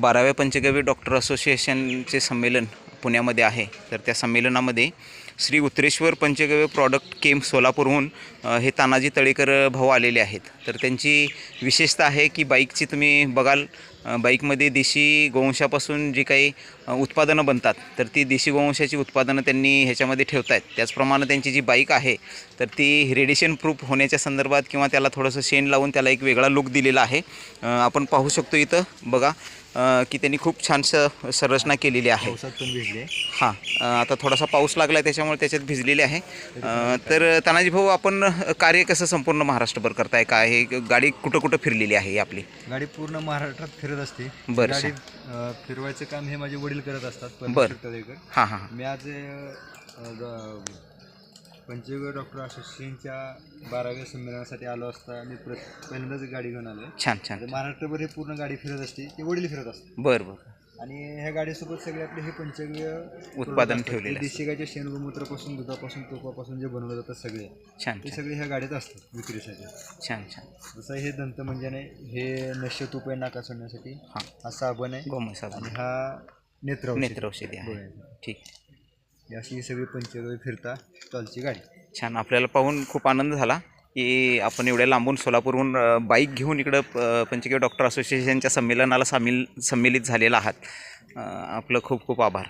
12व्या पंचगव्य doctor असोसिएशनचे संमेलन पुण्यामध्ये आहे. तर त्या संमेलनामध्ये श्री उत्तरेश्वर पंचगव्य प्रॉडक्ट केम सोलापूरहून हे तानाजी तळेकर भाऊ आलेले आहेत. तर त्यांची विशेषता आहे की बाईकची तुम्ही बघाल, बाईकमध्ये देशी गोवंशापासून जी काही उत्पादनं बनतात तर ती देशी गोवंशाची उत्पादनं त्यांनी ह्याच्यामध्ये ठेवत आहेत. त्याचप्रमाणे त्यांची जी बाईक आहे तर ती रेडिएशन प्रूफ होण्याच्या संदर्भात किंवा त्याला थोडंसं शेण लावून त्याला एक वेगळा लुक दिलेला आहे. आपण पाहू शकतो इथं बघा की त्यांनी खूप छानसं संरचना केलेली आहे. पावसात पण भिजले. हां, आता थोडासा पाऊस लागला आहे त्याच्यामुळे त्याच्यात भिजलेले आहे. तर तानाजी भाऊ, आपण कार्य कसं संपूर्ण महाराष्ट्रभर करताय? काय हे गाडी कुठं कुठं फिरलेली आहे आपली? गाडी पूर्ण महाराष्ट्रात फिरत असते. बरं. गाडी फिरवायचं काम हे माझे वडील करत असतात. बरं. हां हां. मी आज पंचगव्य डॉक्टर असोसिएशनच्या 12व्या संमेलनासाठी आलो असता मी पहिल्यांदाच गाडी घेऊन आलो. छान छान. महाराष्ट्रभर हे पूर्ण गाडी फिरत असते, ते वडील फिरत असतात. बरं बरं. आणि ह्या गाडीसोबत सगळे आपले हे पंचगव्य उत्पादन ठेवलेले देशी गायच्या शेणगोमूत्रापासून, दुधापासून, तुपापासून जे बनवलं जातं सगळे छान ते सगळे ह्या गाडीत असतात विक्रीसाठी. छान छान. जसं हे दंतमंजन आहे, हे नश्य तूप आहे नाका सोडण्यासाठी, हां, हा साबण आहे, गोमय साबण, आणि हा नेत्रौषधी आहे. ठीक. अशी सगळी पंचगव्य फिरता स्टॉलची गाडी. छान. आपल्याला पाहून खूप आनंद झाला की आपण एवढ्या लांबून सोलापूरहून बाईक घेऊन इकडं पंचगव्य डॉक्टर असोसिएशनच्या संमेलनाला सम्मिलित झालेला आहात. आपलं खूप खूप आभार.